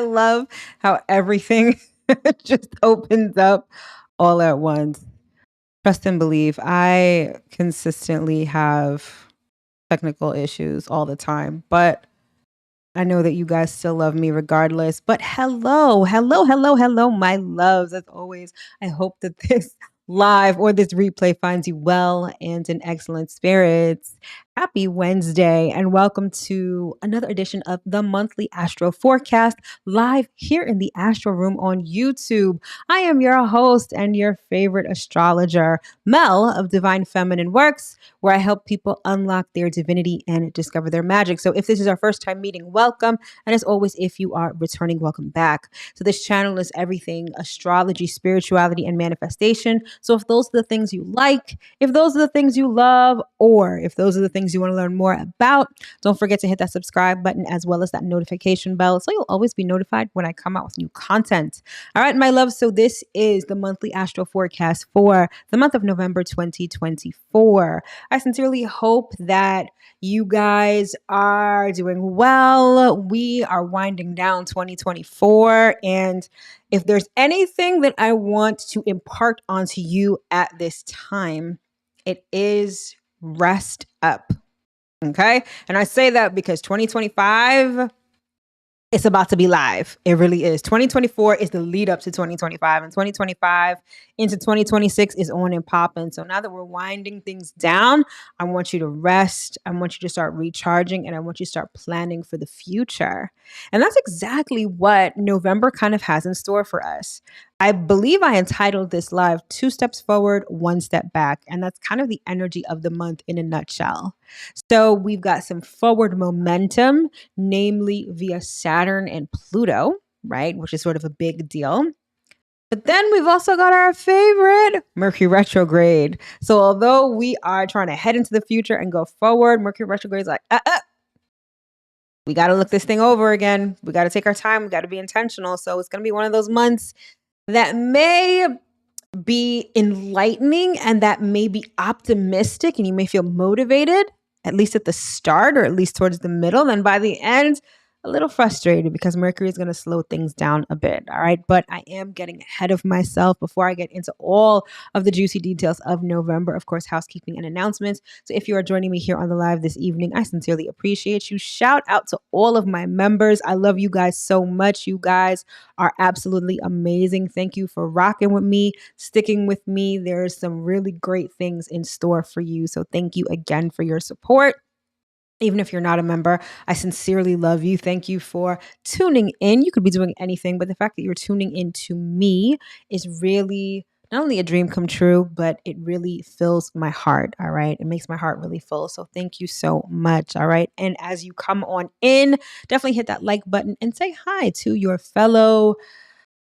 love how everything just opens up all at once. Trust and believe. I consistently have technical issues all the time, but I know that you guys still love me regardless. But hello, my loves. As always, I hope that this live or this replay finds you well and in excellent spirits. Happy Wednesday, and welcome to another edition of the monthly Astro Forecast live here in the Astro Room on YouTube. I am your host and your favorite astrologer, Mel of Divine Feminine Works, where I help people unlock their divinity and discover their magic. So if this is our first time meeting, welcome. And as always, if you are returning, welcome back. So this channel is everything astrology, spirituality, and manifestation. So if those are the things you like, if those are the things you love, or if those are the things you want to learn more about, don't forget to hit that subscribe button as well as that notification bell so you'll always be notified when I come out with new content. All right, my love. So this is the monthly Astro Forecast for the month of November 2024. I sincerely hope that you guys are doing well. We are winding down 2024. And if there's anything that I want to impart onto you at this time, it is rest up. Okay. And I say that because 2025, it's about to be live. It really is. 2024 is the lead up to 2025, and 2025 into 2026 is on and popping. So now that we're winding things down, I want you to rest. I want you to start recharging, and I want you to start planning for the future. And that's exactly what November kind of has in store for us. I believe I entitled this live 2 steps forward, 1 step back. And that's kind of the energy of the month in a nutshell. So we've got some forward momentum, namely via Saturn and Pluto, right? Which is sort of a big deal. But then we've also got our favorite Mercury retrograde. So although we are trying to head into the future and go forward, Mercury retrograde is like, we got to look this thing over again. We got to take our time. We got to be intentional. So it's going to be one of those months that may be enlightening and that may be optimistic, and you may feel motivated, at least at the start or at least towards the middle. Then by the end, a little frustrated because Mercury is going to slow things down a bit. All right. But I am getting ahead of myself before I get into all of the juicy details of November. Of course, housekeeping and announcements. So if you are joining me here on the live this evening, I sincerely appreciate you. Shout out to all of my members. I love you guys so much. You guys are absolutely amazing. Thank you for rocking with me, sticking with me. There's some really great things in store for you. So thank you again for your support. Even if you're not a member, I sincerely love you. Thank you for tuning in. You could be doing anything, but the fact that you're tuning in to me is really not only a dream come true, but it really fills my heart. All right. It makes my heart really full. So thank you so much. All right. And as you come on in, definitely hit that like button and say hi to your fellow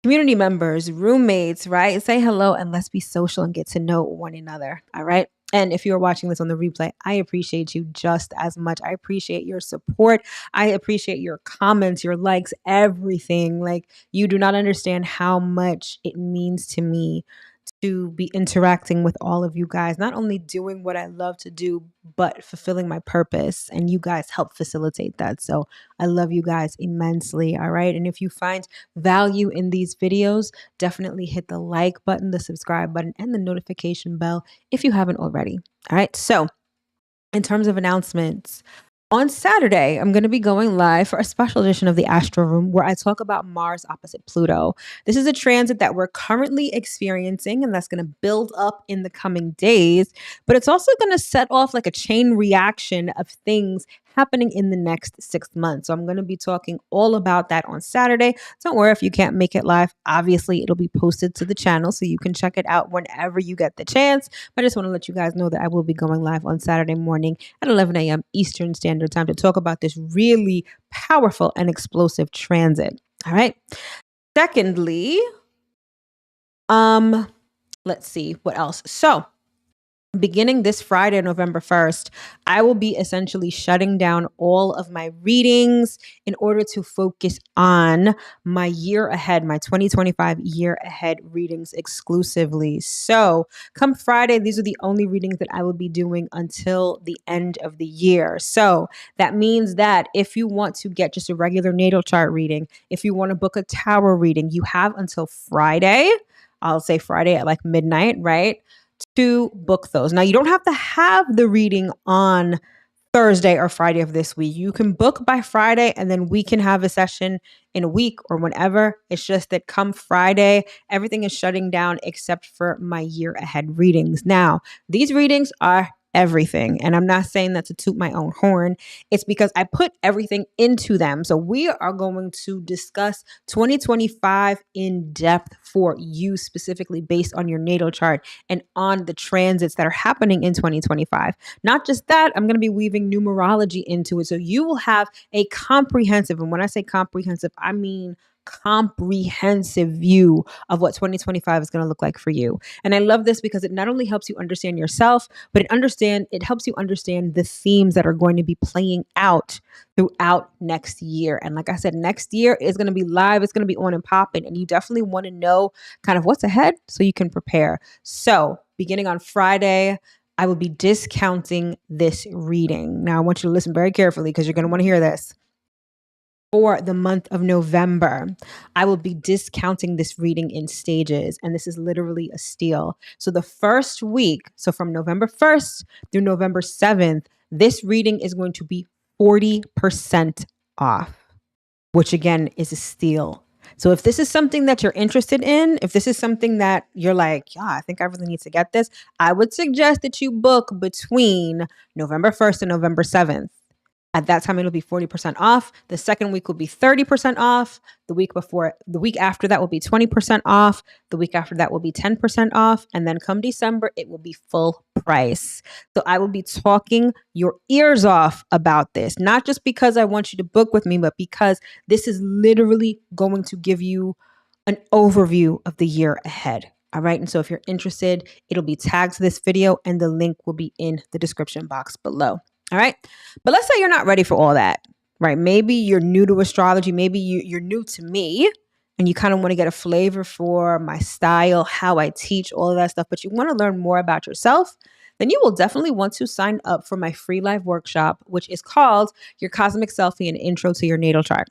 community members, roommates, right? Say hello and let's be social and get to know one another. All right. And if you're watching this on the replay, I appreciate you just as much. I appreciate your support. I appreciate your comments, your likes, everything. Like, you do not understand how much it means to me to be interacting with all of you guys, not only doing what I love to do, but fulfilling my purpose. And you guys help facilitate that. So I love you guys immensely. All right. And if you find value in these videos, definitely hit the like button, the subscribe button, and the notification bell if you haven't already. All right. So in terms of announcements, on Saturday, I'm going to be going live for a special edition of the Astro Room where I talk about Mars opposite Pluto. This is a transit that we're currently experiencing, and that's going to build up in the coming days. But it's also going to set off like a chain reaction of things happening in the next 6 months. So I'm going to be talking all about that on Saturday. Don't worry if you can't make it live. Obviously, it'll be posted to the channel so you can check it out whenever you get the chance. But I just want to let you guys know that I will be going live on Saturday morning at 11 a.m. Eastern Standard Time to talk about this really powerful and explosive transit. All right. Secondly, let's see what else. So beginning this Friday, November 1st, I will be essentially shutting down all of my readings in order to focus on my year ahead, my 2025 year ahead readings exclusively. So come Friday, these are the only readings that I will be doing until the end of the year. So that means that if you want to get just a regular natal chart reading, if you want to book a tarot reading, you have until Friday. I'll say Friday at like midnight, right? To book those. Now, you don't have to have the reading on Thursday or Friday of this week. You can book by Friday and then we can have a session in a week or whenever. It's just that come Friday, everything is shutting down except for my year ahead readings. Now, these readings are everything. And I'm not saying that to toot my own horn. It's because I put everything into them. So we are going to discuss 2025 in depth for you specifically based on your natal chart and on the transits that are happening in 2025. Not just that, I'm going to be weaving numerology into it. So you will have a comprehensive, and when I say comprehensive, I mean comprehensive view of what 2025 is going to look like for you. And I love this because it not only helps you understand yourself, but it helps you understand the themes that are going to be playing out throughout next year. And like I said, next year is going to be live. It's going to be on and popping. And you definitely want to know kind of what's ahead so you can prepare. So beginning on Friday, I will be discounting this reading. Now I want you to listen very carefully because you're going to want to hear this. For the month of November, I will be discounting this reading in stages, and this is literally a steal. So the first week, so from November 1st through November 7th, this reading is going to be 40% off, which again is a steal. So if this is something that you're interested in, if this is something that you're like, yeah, I think I really need to get this, I would suggest that you book between November 1st and November 7th. At that time, it'll be 40% off. The second week will be 30% off. The week after that will be 20% off. The week after that will be 10% off. And then come December, it will be full price. So I will be talking your ears off about this, not just because I want you to book with me, but because this is literally going to give you an overview of the year ahead. All right. And so if you're interested, it'll be tagged to this video and the link will be in the description box below. All right. But let's say you're not ready for all that, right? Maybe you're new to astrology. Maybe you're new to me and you kind of want to get a flavor for my style, how I teach, all of that stuff, but you want to learn more about yourself, then you will definitely want to sign up for my free live workshop, which is called Your Cosmic Selfie, an Intro to Your Natal Chart.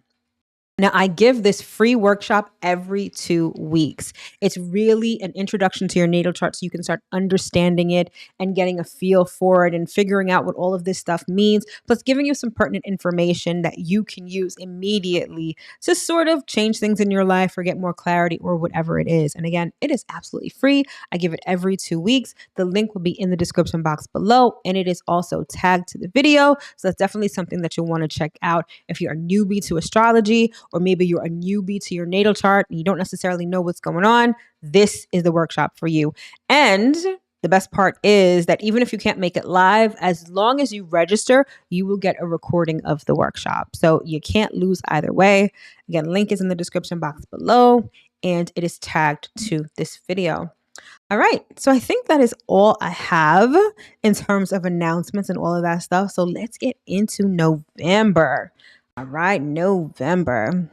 Now, I give this free workshop every 2 weeks. It's really an introduction to your natal chart so you can start understanding it and getting a feel for it and figuring out what all of this stuff means, plus giving you some pertinent information that you can use immediately to sort of change things in your life or get more clarity or whatever it is. And again, it is absolutely free. I give it every 2 weeks. The link will be in the description box below, and it is also tagged to the video. So that's definitely something that you'll want to check out if you're a newbie to astrology, or maybe you're a newbie to your natal chart and you don't necessarily know what's going on. This is the workshop for you. And the best part is that even if you can't make it live, as long as you register, you will get a recording of the workshop. So you can't lose either way. Again, link is in the description box below and it is tagged to this video. All right. So I think that is all I have in terms of announcements and all of that stuff. So let's get into November. All right, November.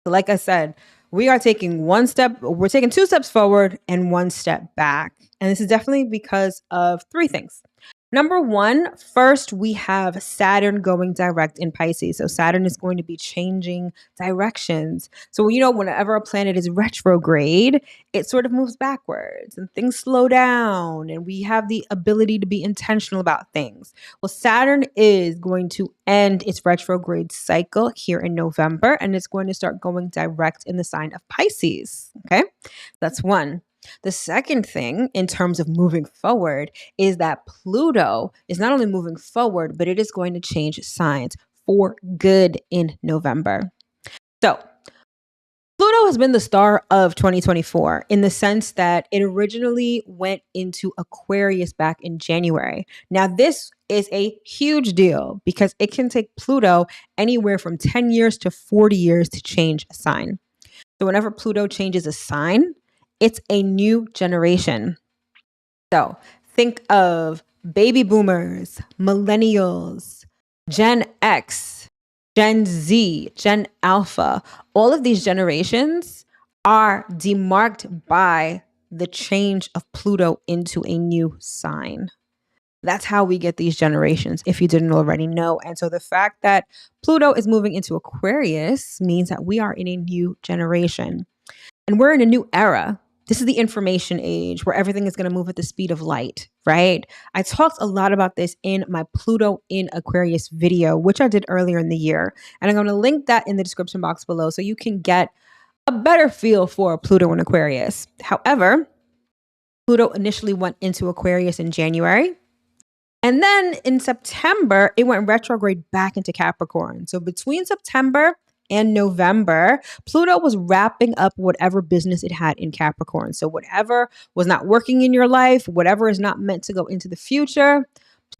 So like I said, we're taking 2 steps forward and 1 step back. And this is definitely because of 3 things. Number 1, first, we have Saturn going direct in Pisces. So Saturn is going to be changing directions. So, whenever a planet is retrograde, it sort of moves backwards and things slow down and we have the ability to be intentional about things. Well, Saturn is going to end its retrograde cycle here in November, and it's going to start going direct in the sign of Pisces. Okay, that's one. The second thing in terms of moving forward is that Pluto is not only moving forward, but it is going to change signs for good in November. So Pluto has been the star of 2024 in the sense that it originally went into Aquarius back in January. Now, this is a huge deal because it can take Pluto anywhere from 10 years to 40 years to change a sign. So whenever Pluto changes a sign, it's a new generation. So think of baby boomers, millennials, Gen X, Gen Z, Gen Alpha. All of these generations are demarked by the change of Pluto into a new sign. That's how we get these generations, if you didn't already know. And so the fact that Pluto is moving into Aquarius means that we are in a new generation and we're in a new era. This is the information age where everything is going to move at the speed of light, right? I talked a lot about this in my Pluto in Aquarius video, which I did earlier in the year. And I'm going to link that in the description box below so you can get a better feel for Pluto in Aquarius. However, Pluto initially went into Aquarius in January. And then in September, it went retrograde back into Capricorn. So between September and November, Pluto was wrapping up whatever business it had in Capricorn. So whatever was not working in your life, whatever is not meant to go into the future,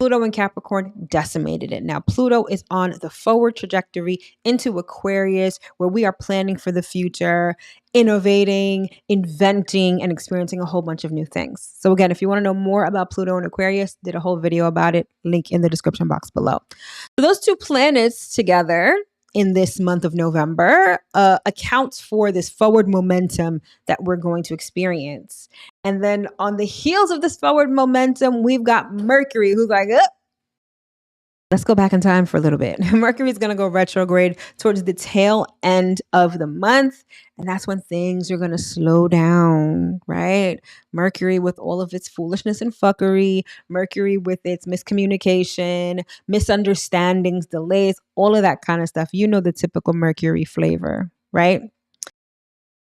Pluto in Capricorn decimated it. Now, Pluto is on the forward trajectory into Aquarius, where we are planning for the future, innovating, inventing, and experiencing a whole bunch of new things. So again, if you want to know more about Pluto and Aquarius, did a whole video about it, link in the description box below. So those two planets together in this month of November accounts for this forward momentum that we're going to experience. And then on the heels of this forward momentum, we've got Mercury, who's like, let's go back in time for a little bit. Mercury is going to go retrograde towards the tail end of the month. And that's when things are going to slow down, right? Mercury with all of its foolishness and fuckery, Mercury with its miscommunication, misunderstandings, delays, all of that kind of stuff. You know, the typical Mercury flavor, right?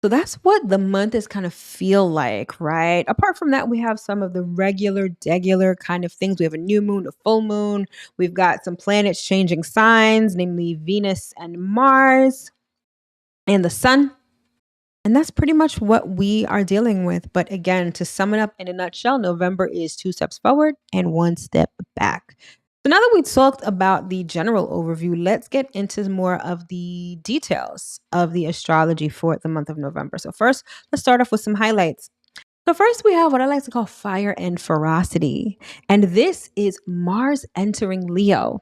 So that's what the month is kind of feel like, right? Apart from that, we have some of the degular kind of things. We have a new moon, a full moon. We've got some planets changing signs, namely Venus and Mars and the sun. And that's pretty much what we are dealing with. But again, to sum it up in a nutshell, November is 2 steps forward and 1 step back. So now that we talked about the general overview, let's get into more of the details of the astrology for the month of November. So first, let's start off with some highlights. So first we have what I like to call fire and ferocity. And this is Mars entering Leo.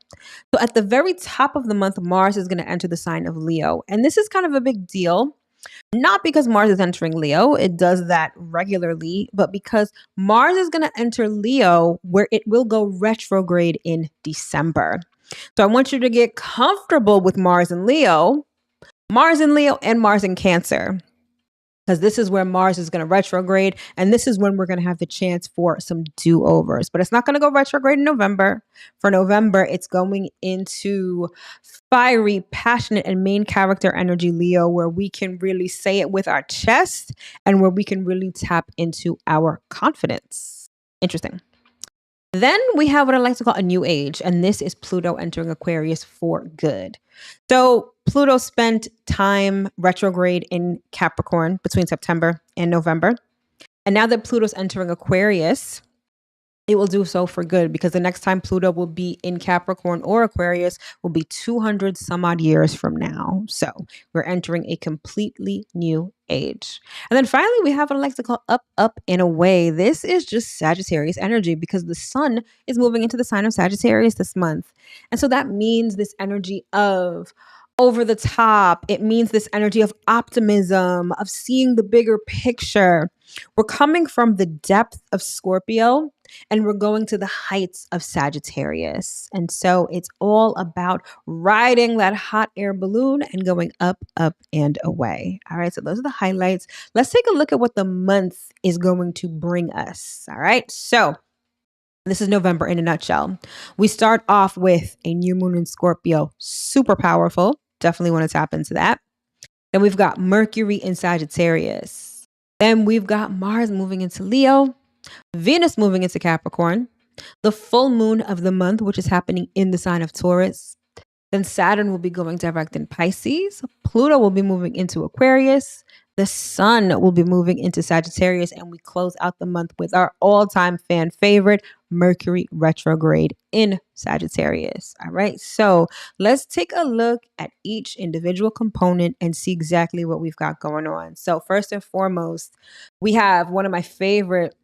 So at the very top of the month, Mars is going to enter the sign of Leo. And this is kind of a big deal. Not because Mars is entering Leo, it does that regularly, but because Mars is going to enter Leo, where it will go retrograde in December. So I want you to get comfortable with Mars in Leo, and Mars in Cancer, because this is where Mars is going to retrograde, and this is when we're going to have the chance for some do-overs. But it's not going to go retrograde in November. For November, it's going into fiery, passionate, and main character energy Leo, where we can really say it with our chest and where we can really tap into our confidence. Interesting. Then we have what I like to call a new age, and this is Pluto entering Aquarius for good. So Pluto spent time retrograde in Capricorn between September and November. And now that Pluto's entering Aquarius, it will do so for good, because the next time Pluto will be in Capricorn or Aquarius will be 200 some odd years from now. So we're entering a completely new age. And then finally, we have what I like to call up and away. This is just Sagittarius energy, because the sun is moving into the sign of Sagittarius this month. And so that means this energy of over the top. It means this energy of optimism, of seeing the bigger picture. We're coming from the depth of Scorpio and we're going to the heights of Sagittarius. And so it's all about riding that hot air balloon and going up, up, and away. All right, so those are the highlights. Let's take a look at what the month is going to bring us. All right, so this is November in a nutshell. We start off with a new moon in Scorpio, super powerful. Definitely want to tap into that. Then we've got Mercury in Sagittarius. Then we've got Mars moving into Leo, Venus moving into Capricorn, the full moon of the month, which is happening in the sign of Taurus. Then Saturn will be going direct in Pisces. Pluto will be moving into Aquarius. The sun will be moving into Sagittarius. And we close out the month with our all-time fan favorite, Mercury retrograde in Sagittarius. All right, so let's take a look at each individual component and see exactly what we've got going on. So first and foremost, we have one of my favorite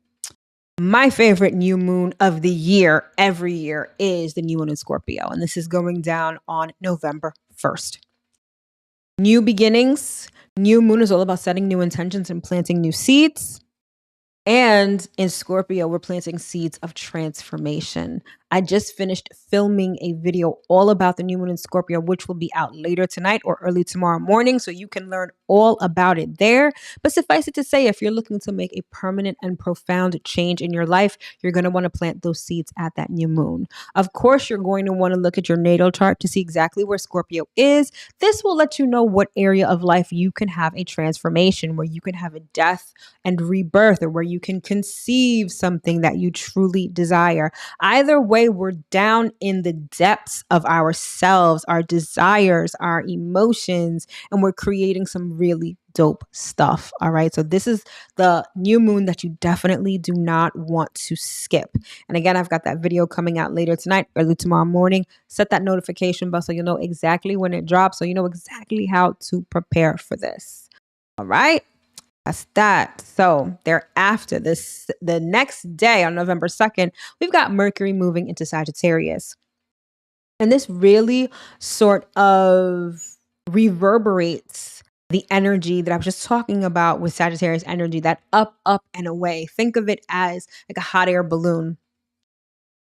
My favorite new moon of the year, every year, is the new moon in Scorpio. And this is going down on November 1st. New beginnings. New moon is all about setting new intentions and planting new seeds. And in Scorpio, we're planting seeds of transformation. I just finished filming a video all about the new moon in Scorpio, which will be out later tonight or early tomorrow morning. So you can learn all about it there. But suffice it to say, if you're looking to make a permanent and profound change in your life, you're going to want to plant those seeds at that new moon. Of course, you're going to want to look at your natal chart to see exactly where Scorpio is. This will let you know what area of life you can have a transformation, where you can have a death and rebirth, or where you can conceive something that you truly desire. Either way, we're down in the depths of ourselves, our desires, our emotions, and we're creating some really dope stuff. All right. So this is the new moon that you definitely do not want to skip. And again, I've got that video coming out later tonight, early tomorrow morning. Set that notification bell so you'll know exactly when it drops, so you know exactly how to prepare for this. All right. That's that. So thereafter, the next day on November 2nd, we've got Mercury moving into Sagittarius. And this really sort of reverberates the energy that I was just talking about with Sagittarius energy, that up, and away. Think of it as like a hot air balloon.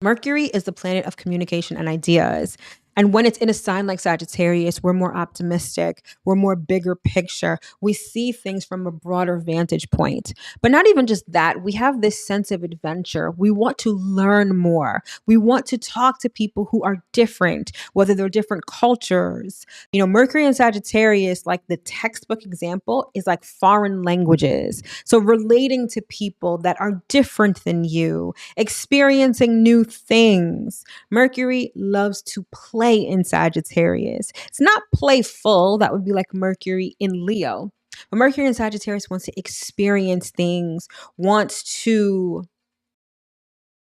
Mercury is the planet of communication and ideas. And when it's in a sign like Sagittarius, we're more optimistic. We're more bigger picture. We see things from a broader vantage point. But not even just that, we have this sense of adventure. We want to learn more. We want to talk to people who are different, whether they're different cultures. You know, Mercury and Sagittarius, like the textbook example, is like foreign languages. So relating to people that are different than you, experiencing new things. Mercury loves to play in Sagittarius. It's not playful. That would be like Mercury in Leo. But Mercury in Sagittarius wants to experience things, wants to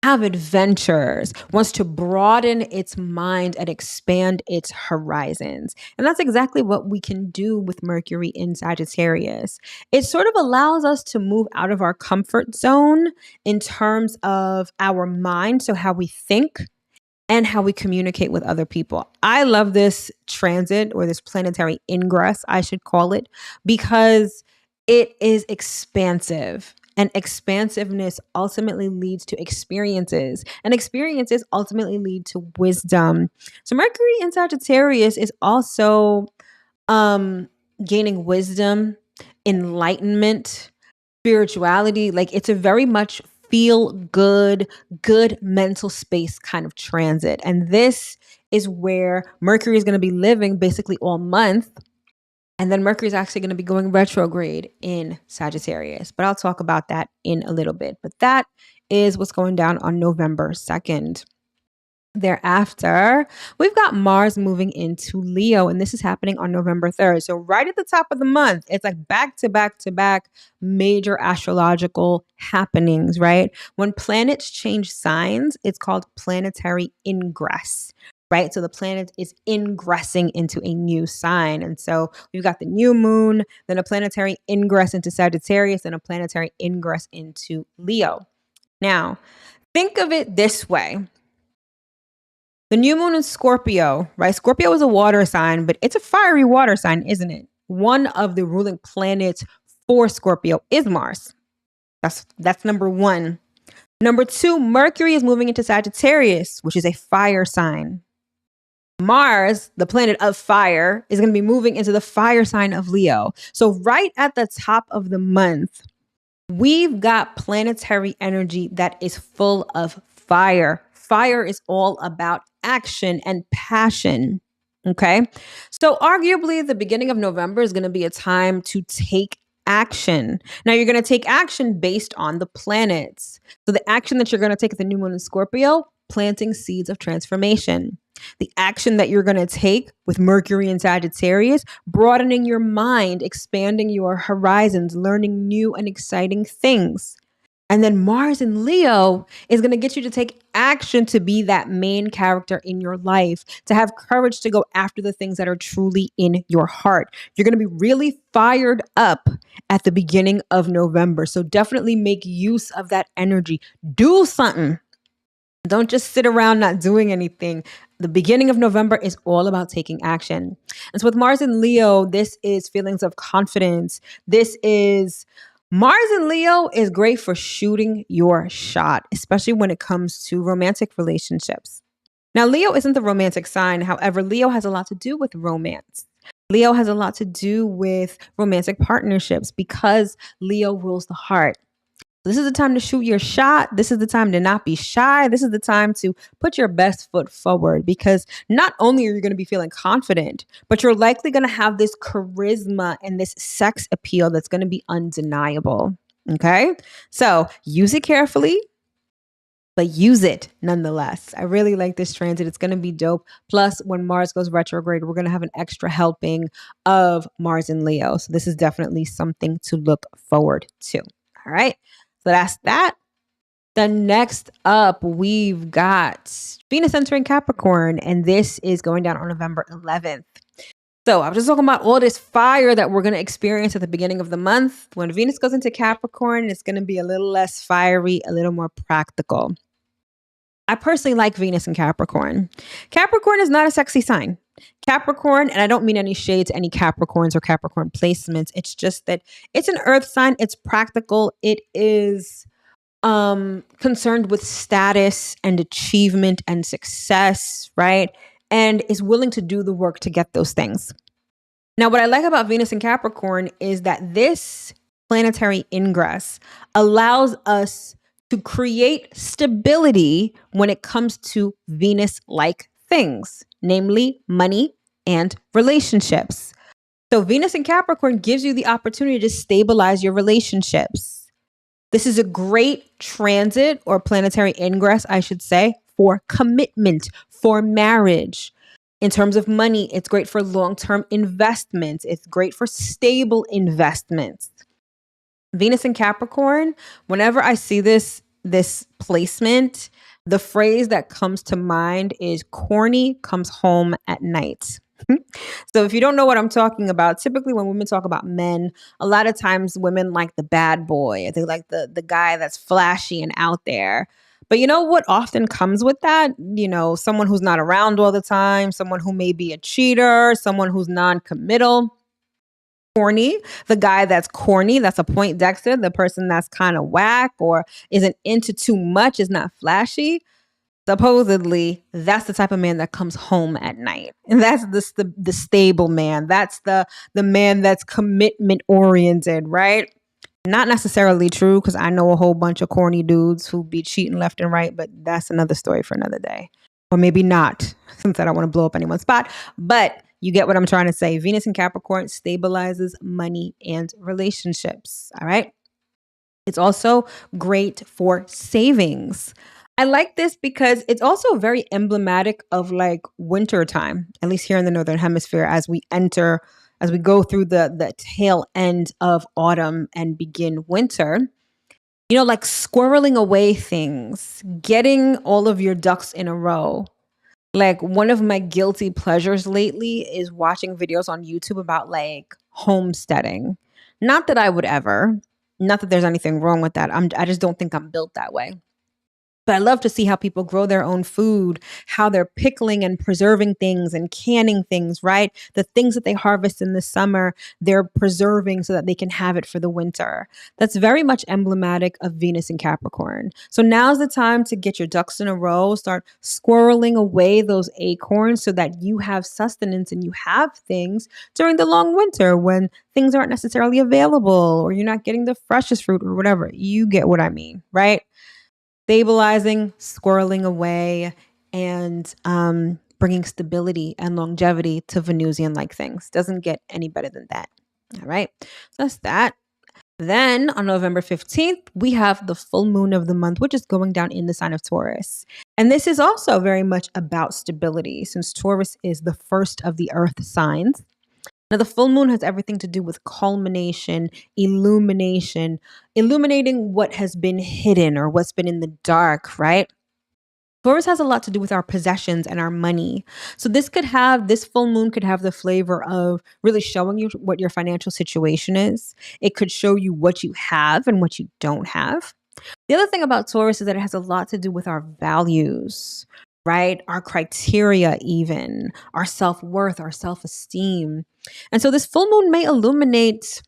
have adventures, wants to broaden its mind and expand its horizons. And that's exactly what we can do with Mercury in Sagittarius. It sort of allows us to move out of our comfort zone in terms of our mind, so how we think and how we communicate with other people. I love this transit, or this planetary ingress, I should call it, because it is expansive. And expansiveness ultimately leads to experiences, and experiences ultimately lead to wisdom. So Mercury in Sagittarius is also gaining wisdom, enlightenment, spirituality. Like, it's a very much feel good mental space kind of transit. And this is where Mercury is going to be living basically all month. And then Mercury is actually going to be going retrograde in Sagittarius. But I'll talk about that in a little bit. But that is what's going down on November 2nd. Thereafter, we've got Mars moving into Leo, and this is happening on November 3rd. So right at the top of the month, it's like back to back to back major astrological happenings, right? When planets change signs, it's called planetary ingress, right? So the planet is ingressing into a new sign. And so we've got the new moon, then a planetary ingress into Sagittarius, and a planetary ingress into Leo. Now, think of it this way. The new moon in Scorpio, right? Scorpio is a water sign, but it's a fiery water sign, isn't it? One of the ruling planets for Scorpio is Mars. That's number one. Number two, Mercury is moving into Sagittarius, which is a fire sign. Mars, the planet of fire, is going to be moving into the fire sign of Leo. So right at the top of the month, we've got planetary energy that is full of fire. Fire is all about action and passion. Okay. So arguably the beginning of November is going to be a time to take action. Now you're going to take action based on the planets. So the action that you're going to take at the new moon in Scorpio, planting seeds of transformation. The action that you're going to take with Mercury in Sagittarius, broadening your mind, expanding your horizons, learning new and exciting things. And then Mars in Leo is going to get you to take action to be that main character in your life, to have courage to go after the things that are truly in your heart. You're going to be really fired up at the beginning of November. So definitely make use of that energy. Do something. Don't just sit around not doing anything. The beginning of November is all about taking action. And so with Mars in Leo, this is feelings of confidence. Mars in Leo is great for shooting your shot, especially when it comes to romantic relationships. Now, Leo isn't the romantic sign. However, Leo has a lot to do with romance. Leo has a lot to do with romantic partnerships because Leo rules the heart. This is the time to shoot your shot. This is the time to not be shy. This is the time to put your best foot forward, because not only are you going to be feeling confident, but you're likely going to have this charisma and this sex appeal that's going to be undeniable. Okay? So use it carefully, but use it nonetheless. I really like this transit. It's going to be dope. Plus, when Mars goes retrograde, we're going to have an extra helping of Mars in Leo. So this is definitely something to look forward to. All right. So that's that. Then next up, we've got Venus entering Capricorn, and this is going down on November 11th. So I was just talking about all this fire that we're going to experience at the beginning of the month. When Venus goes into Capricorn, it's going to be a little less fiery, a little more practical. I personally like Venus in Capricorn. Capricorn is not a sexy sign. Capricorn, and I don't mean any shade to any Capricorns or Capricorn placements. It's just that it's an earth sign. It's practical. It is concerned with status and achievement and success, right? And is willing to do the work to get those things. Now, what I like about Venus in Capricorn is that this planetary ingress allows us to create stability when it comes to Venus-like things, namely money and relationships. So Venus in Capricorn gives you the opportunity to stabilize your relationships. This is a great transit, or planetary ingress, I should say, for commitment, for marriage. In terms of money, it's great for long-term investments. It's great for stable investments. Venus in Capricorn, whenever I see this placement, the phrase that comes to mind is corny comes home at night. So if you don't know what I'm talking about, typically when women talk about men, a lot of times women like the bad boy. They like the guy that's flashy and out there. But you know what often comes with that? You know, someone who's not around all the time, someone who may be a cheater, someone who's non-committal. Corny, the guy that's corny, that's a Point Dexter, the person that's kind of whack or isn't into too much, is not flashy. Supposedly, that's the type of man that comes home at night. And that's the stable man. That's the man that's commitment oriented, right? Not necessarily true, because I know a whole bunch of corny dudes who be cheating left and right, but that's another story for another day. Or maybe not, since I don't want to blow up anyone's spot. But you get what I'm trying to say. Venus in Capricorn stabilizes money and relationships. All right. It's also great for savings. I like this because it's also very emblematic of like winter time, at least here in the Northern Hemisphere, as we go through the tail end of autumn and begin winter. You know, like squirreling away things, getting all of your ducks in a row. Like one of my guilty pleasures lately is watching videos on YouTube about like homesteading. Not that I would ever, not that there's anything wrong with that. I just don't think I'm built that way. But I love to see how people grow their own food, how they're pickling and preserving things and canning things, right? The things that they harvest in the summer, they're preserving so that they can have it for the winter. That's very much emblematic of Venus in Capricorn. So now's the time to get your ducks in a row, start squirreling away those acorns so that you have sustenance and you have things during the long winter when things aren't necessarily available or you're not getting the freshest fruit or whatever. You get what I mean, right? Stabilizing, squirreling away, and bringing stability and longevity to Venusian-like things. Doesn't get any better than that. All right. So that's that. Then on November 15th, we have the full moon of the month, which is going down in the sign of Taurus. And this is also very much about stability, since Taurus is the first of the earth signs. Now, the full moon has everything to do with culmination, illumination, illuminating what has been hidden or what's been in the dark, right? Taurus has a lot to do with our possessions and our money. So this full moon could have the flavor of really showing you what your financial situation is. It could show you what you have and what you don't have. The other thing about Taurus is that it has a lot to do with our values, right? Our criteria, even our self-worth, our self-esteem. And so this full moon may illuminate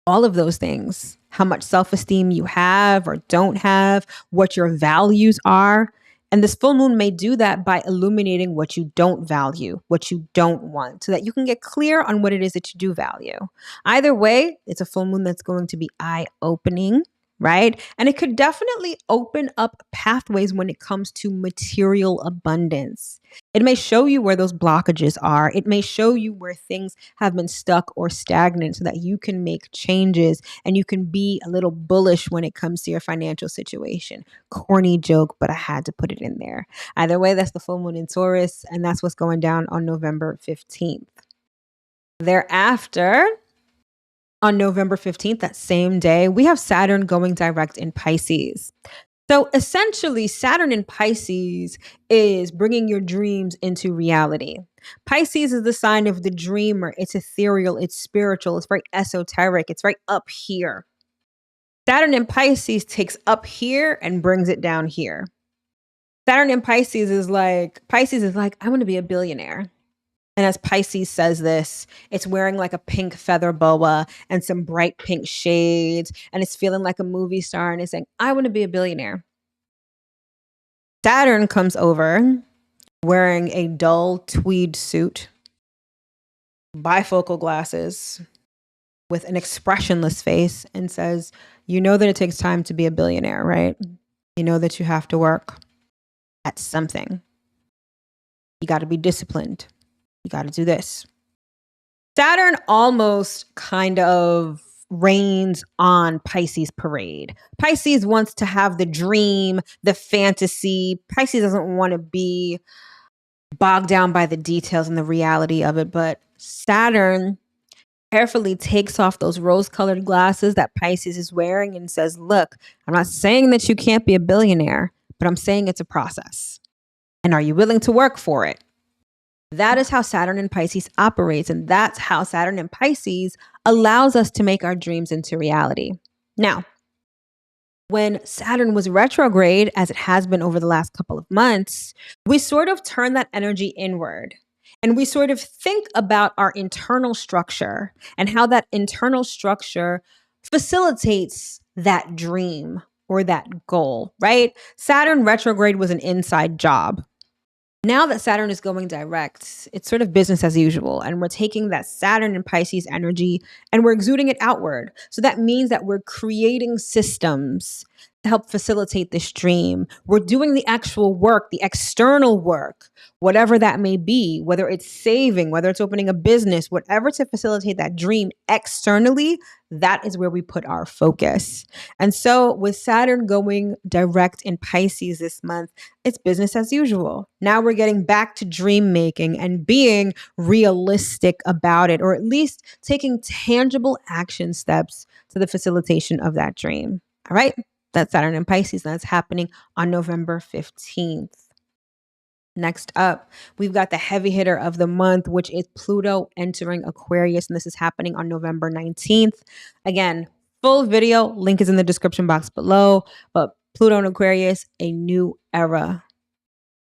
all of those things, how much self-esteem you have or don't have, what your values are. And this full moon may do that by illuminating what you don't value, what you don't want, so that you can get clear on what it is that you do value. Either way, it's a full moon that's going to be eye-opening, right? And it could definitely open up pathways when it comes to material abundance. It may show you where those blockages are. It may show you where things have been stuck or stagnant so that you can make changes and you can be a little bullish when it comes to your financial situation. Corny joke, but I had to put it in there. Either way, that's the full moon in Taurus, and that's what's going down on November 15th. Thereafter, on November 15th, that same day, we have Saturn going direct in Pisces. So essentially, Saturn in Pisces is bringing your dreams into reality. Pisces is the sign of the dreamer. It's ethereal, it's spiritual, it's very esoteric, it's right up here. Saturn in Pisces takes up here and brings it down here. Saturn in Pisces is like, I want to be a billionaire. And as Pisces says this, it's wearing like a pink feather boa and some bright pink shades, and it's feeling like a movie star, and it's saying, I want to be a billionaire. Saturn comes over wearing a dull tweed suit, bifocal glasses, with an expressionless face, and says, you know that it takes time to be a billionaire, right? You know that you have to work at something. You got to be disciplined. You got to do this. Saturn almost kind of rains on Pisces parade. Pisces wants to have the dream, the fantasy. Pisces doesn't want to be bogged down by the details and the reality of it. But Saturn carefully takes off those rose-colored glasses that Pisces is wearing and says, look, I'm not saying that you can't be a billionaire, but I'm saying it's a process. And are you willing to work for it? That is how Saturn in Pisces operates, and that's how Saturn in Pisces allows us to make our dreams into reality. Now, when Saturn was retrograde, as it has been over the last couple of months, we sort of turn that energy inward, and we sort of think about our internal structure and how that internal structure facilitates that dream or that goal, right? Saturn retrograde was an inside job. Now that Saturn is going direct, it's sort of business as usual. And we're taking that Saturn and Pisces energy and we're exuding it outward. So that means that we're creating systems to help facilitate this dream. We're doing the actual work, the external work, whatever that may be, whether it's saving, whether it's opening a business, whatever to facilitate that dream externally, that is where we put our focus. And so with Saturn going direct in Pisces this month, it's business as usual. Now we're getting back to dream making and being realistic about it, or at least taking tangible action steps to the facilitation of that dream. All right. That's Saturn in Pisces. That's happening on November 15th. Next up, we've got the heavy hitter of the month, which is Pluto entering Aquarius. And this is happening on November 19th. Again, full video, link is in the description box below. But Pluto and Aquarius, a new era.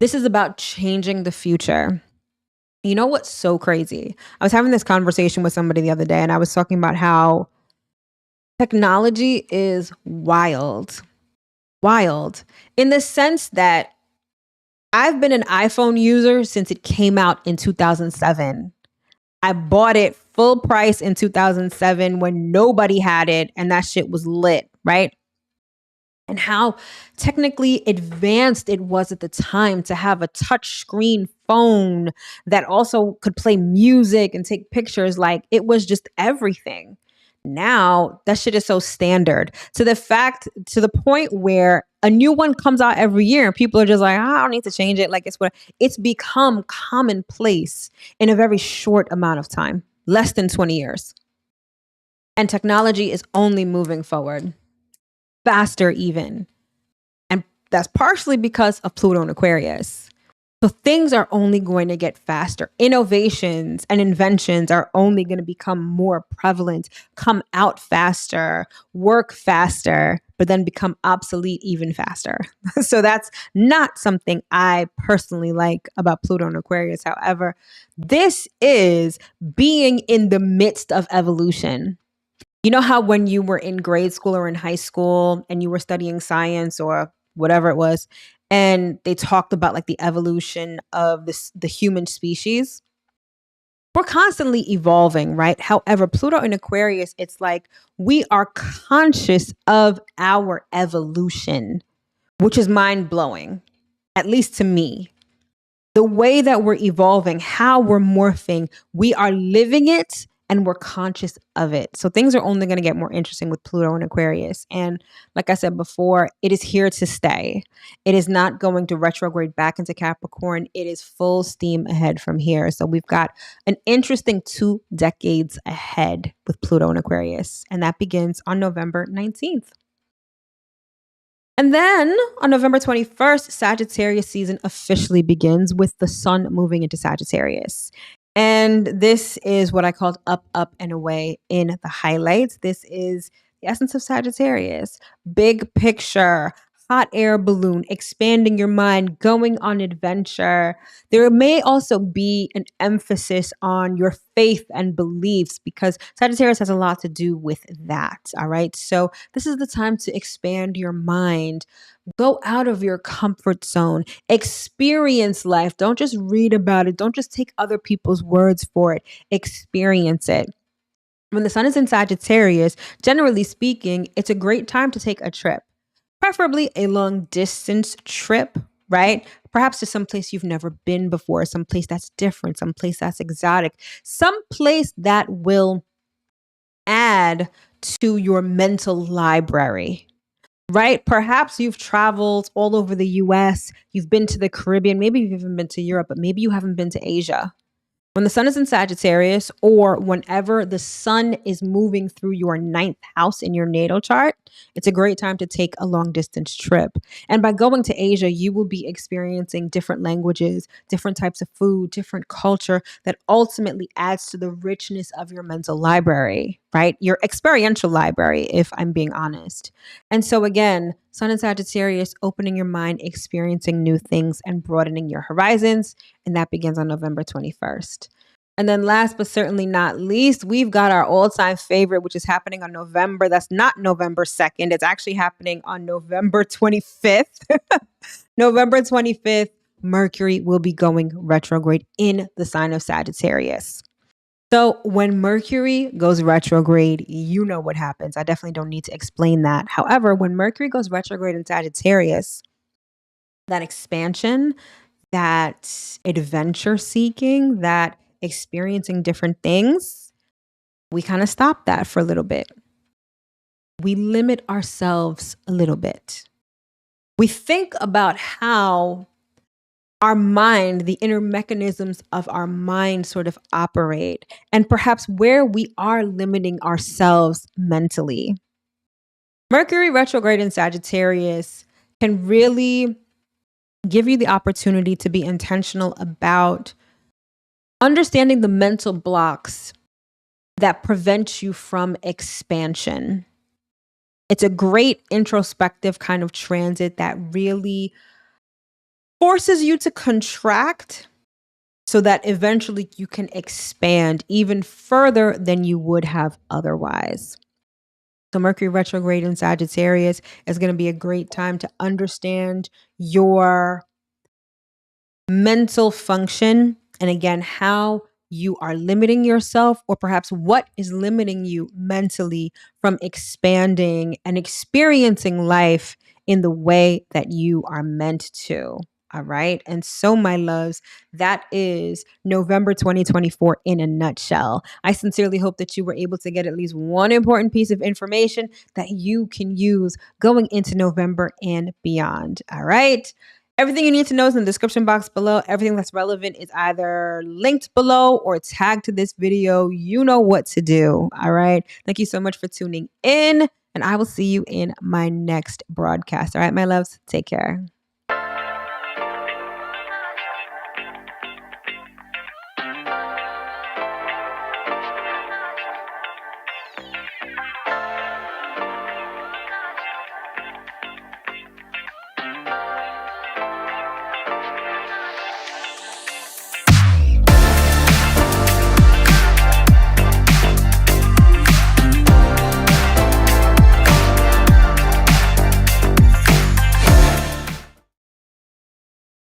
This is about changing the future. You know what's so crazy? I was having this conversation with somebody the other day, and I was talking about how technology is wild. Wild in the sense that I've been an iPhone user since it came out in 2007. I bought it full price in 2007 when nobody had it, and that shit was lit, right? And how technically advanced it was at the time to have a touch screen phone that also could play music and take pictures. Like, it was just everything. Now that shit is so standard to the point where a new one comes out every year and people are just like, I don't need to change it. Like, it's become commonplace in a very short amount of time. less than 20 years. And technology is only moving forward, faster even. And that's partially because of Pluto and Aquarius. So things are only going to get faster. Innovations and inventions are only going to become more prevalent, come out faster, work faster, but then become obsolete even faster. So that's not something I personally like about Pluto and Aquarius. However, this is being in the midst of evolution. You know how when you were in grade school or in high school and you were studying science or whatever it was, and they talked about like the evolution of the human species? We're constantly evolving, right? However, Pluto and Aquarius, it's like we are conscious of our evolution, which is mind blowing, at least to me. The way that we're evolving, how we're morphing, we are living it and we're conscious of it. So things are only going to get more interesting with Pluto and Aquarius. And like I said before, it is here to stay. It is not going to retrograde back into Capricorn. It is full steam ahead from here. So we've got an interesting 2 decades ahead with Pluto and Aquarius. And that begins on November 19th. And then on November 21st, Sagittarius season officially begins with the sun moving into Sagittarius. And this is what I called up, up, and away in the highlights. This is the essence of Sagittarius. Big picture, hot air balloon, expanding your mind, going on adventure. There may also be an emphasis on your faith and beliefs because Sagittarius has a lot to do with that. All right. So this is the time to expand your mind. Go out of your comfort zone, experience life. Don't just read about it. Don't just take other people's words for it. Experience it. When the sun is in Sagittarius, generally speaking, it's a great time to take a trip, preferably a long distance trip, right? Perhaps to some place you've never been before, some place that's different, some place that's exotic, some place that will add to your mental library. Right? Perhaps you've traveled all over the US, you've been to the Caribbean, maybe you've even been to Europe, but maybe you haven't been to Asia. When the sun is in Sagittarius, or whenever the sun is moving through your 9th house in your natal chart, it's a great time to take a long distance trip. And by going to Asia, you will be experiencing different languages, different types of food, different culture that ultimately adds to the richness of your mental library, right? Your experiential library, if I'm being honest. And so again, sun in Sagittarius, opening your mind, experiencing new things and broadening your horizons. And that begins on November 21st. And then last but certainly not least, we've got our all-time favorite, which is happening on November. That's not November 2nd. It's actually happening on November 25th. November 25th, Mercury will be going retrograde in the sign of Sagittarius. So when Mercury goes retrograde, you know what happens. I definitely don't need to explain that. However, when Mercury goes retrograde in Sagittarius, that expansion, that adventure seeking, that experiencing different things, we kind of stop that for a little bit. We limit ourselves a little bit. We think about how our mind, the inner mechanisms of our mind sort of operate, and perhaps where we are limiting ourselves mentally. Mercury retrograde in Sagittarius can really give you the opportunity to be intentional about understanding the mental blocks that prevent you from expansion. It's a great introspective kind of transit that really forces you to contract so that eventually you can expand even further than you would have otherwise. So Mercury retrograde in Sagittarius is going to be a great time to understand your mental function, and again, how you are limiting yourself, or perhaps what is limiting you mentally from expanding and experiencing life in the way that you are meant to. All right. And so, my loves, that is November 2024 in a nutshell. I sincerely hope that you were able to get at least one important piece of information that you can use going into November and beyond. All right. Everything you need to know is in the description box below. Everything that's relevant is either linked below or tagged to this video. You know what to do. All right. Thank you so much for tuning in, and I will see you in my next broadcast. All right, my loves, take care.